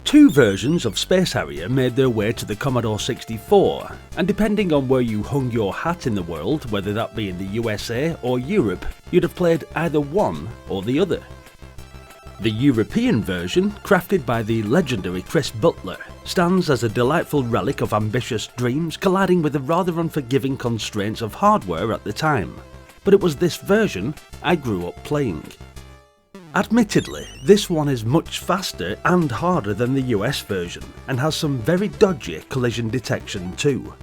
Two versions of Space Harrier made their way to the Commodore 64, and depending on where you hung your hat in the world, whether that be in the USA or Europe, you'd have played either one or the other. The European version, crafted by the legendary Chris Butler, stands as a delightful relic of ambitious dreams colliding with the rather unforgiving constraints of hardware at the time, but it was this version I grew up playing. Admittedly, this one is much faster and harder than the US version, and has some very dodgy collision detection too.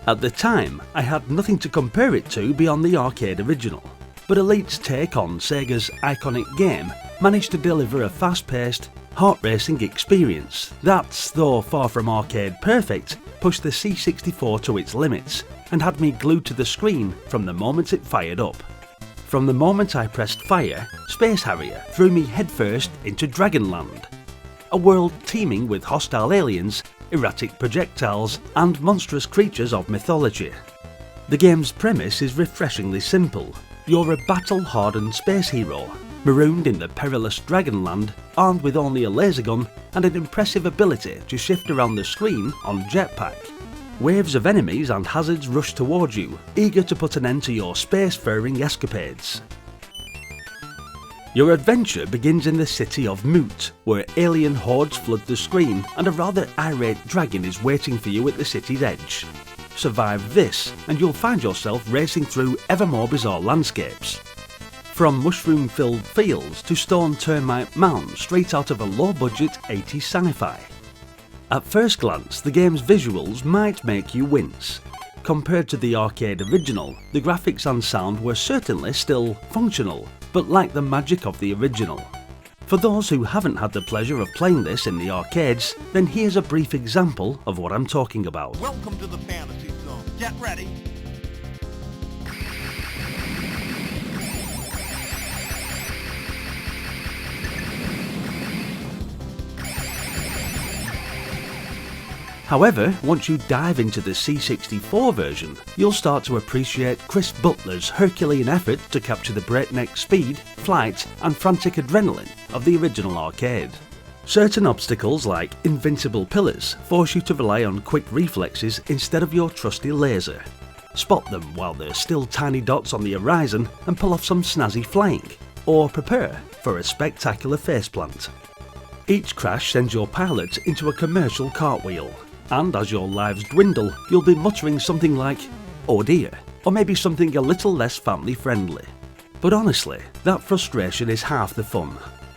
At the time, I had nothing to compare it to beyond the arcade original, but Elite's take on Sega's iconic game managed to deliver a fast-paced, heart-racing experience that, though far from arcade perfect, pushed the C64 to its limits, and had me glued to the screen from the moment it fired up. From the moment I pressed fire, Space Harrier threw me headfirst into Dragonland, a world teeming with hostile aliens, erratic projectiles, and monstrous creatures of mythology. The game's premise is refreshingly simple. You're a battle-hardened space hero, marooned in the perilous Dragonland, armed with only a laser gun and an impressive ability to shift around the screen on jetpack. Waves of enemies and hazards rush towards you, eager to put an end to your spacefaring escapades. Your adventure begins in the city of Moot, where alien hordes flood the screen and a rather irate dragon is waiting for you at the city's edge. Survive this, and you'll find yourself racing through ever more bizarre landscapes. From mushroom-filled fields to stone termite mounds straight out of a low-budget 80s sci-fi. At first glance, the game's visuals might make you wince. Compared to the arcade original, the graphics and sound were certainly still functional, but lacked the magic of the original. For those who haven't had the pleasure of playing this in the arcades, then here's a brief example of what I'm talking about. Welcome to the fantasy zone. Get ready. However, once you dive into the C64 version, you'll start to appreciate Chris Butler's Herculean effort to capture the breakneck speed, flight, and frantic adrenaline of the original arcade. Certain obstacles like invincible pillars force you to rely on quick reflexes instead of your trusty laser. Spot them while they're still tiny dots on the horizon and pull off some snazzy flying, or prepare for a spectacular faceplant. Each crash sends your pilot into a commercial cartwheel, and as your lives dwindle, you'll be muttering something like, "Oh dear," or maybe something a little less family friendly. But honestly, that frustration is half the fun.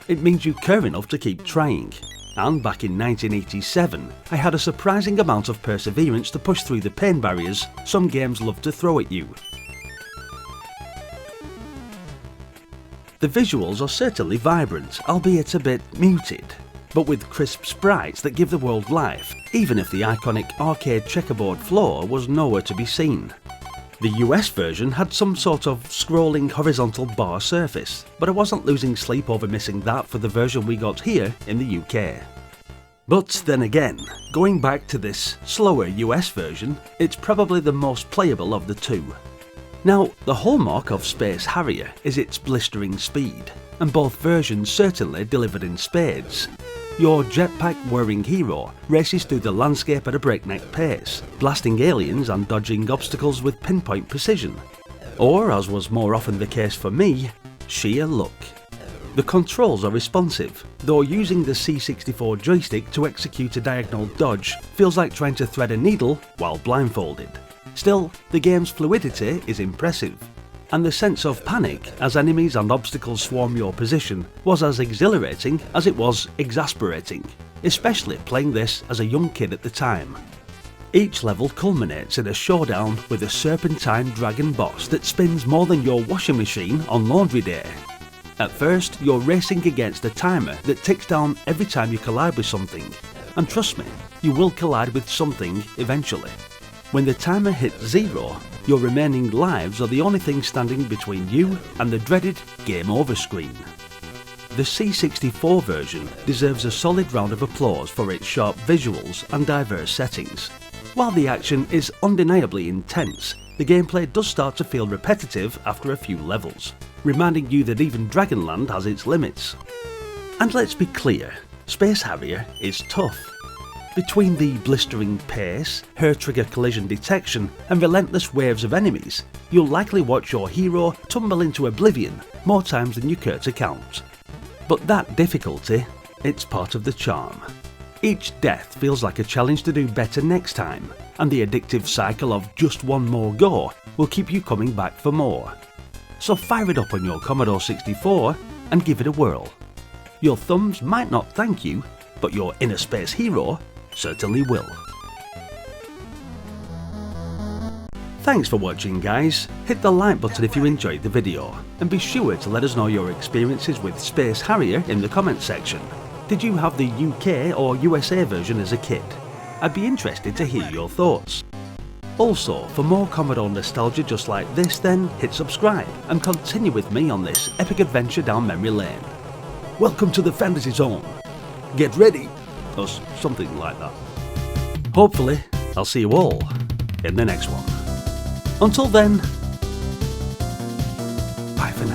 It means you care enough to keep trying. And back in 1987, I had a surprising amount of perseverance to push through the pain barriers some games love to throw at you. The visuals are certainly vibrant, albeit a bit muted, but with crisp sprites that give the world life, even if the iconic arcade checkerboard floor was nowhere to be seen. The US version had some sort of scrolling horizontal bar surface, but I wasn't losing sleep over missing that for the version we got here in the UK. But then again, going back to this slower US version, it's probably the most playable of the two. Now, the hallmark of Space Harrier is its blistering speed, and both versions certainly delivered in spades. Your jetpack-wearing hero races through the landscape at a breakneck pace, blasting aliens and dodging obstacles with pinpoint precision. Or, as was more often the case for me, sheer luck. The controls are responsive, though using the C64 joystick to execute a diagonal dodge feels like trying to thread a needle while blindfolded. Still, the game's fluidity is impressive, and the sense of panic as enemies and obstacles swarm your position was as exhilarating as it was exasperating, especially playing this as a young kid at the time. Each level culminates in a showdown with a serpentine dragon boss that spins more than your washing machine on laundry day. At first, you're racing against a timer that ticks down every time you collide with something, and trust me, you will collide with something eventually. When the timer hits 0, your remaining lives are the only thing standing between you and the dreaded Game Over screen. The C64 version deserves a solid round of applause for its sharp visuals and diverse settings. While the action is undeniably intense, the gameplay does start to feel repetitive after a few levels, reminding you that even Dragonland has its limits. And let's be clear, Space Harrier is tough. Between the blistering pace, hair-trigger collision detection and relentless waves of enemies, you'll likely watch your hero tumble into oblivion more times than you care to count. But that difficulty, it's part of the charm. Each death feels like a challenge to do better next time, and the addictive cycle of just one more go will keep you coming back for more. So fire it up on your Commodore 64 and give it a whirl. Your thumbs might not thank you, but your inner space hero certainly will. Thanks for watching, guys. Hit the like button if you enjoyed the video, and be sure to let us know your experiences with Space Harrier in the comments section. Did you have the UK or USA version as a kid? I'd be interested to hear your thoughts. Also, for more Commodore nostalgia just like this, then hit subscribe and continue with me on this epic adventure down memory lane. Welcome to the fantasy zone. Get ready! Or something like that. Hopefully, I'll see you all in the next one. Until then, bye for now.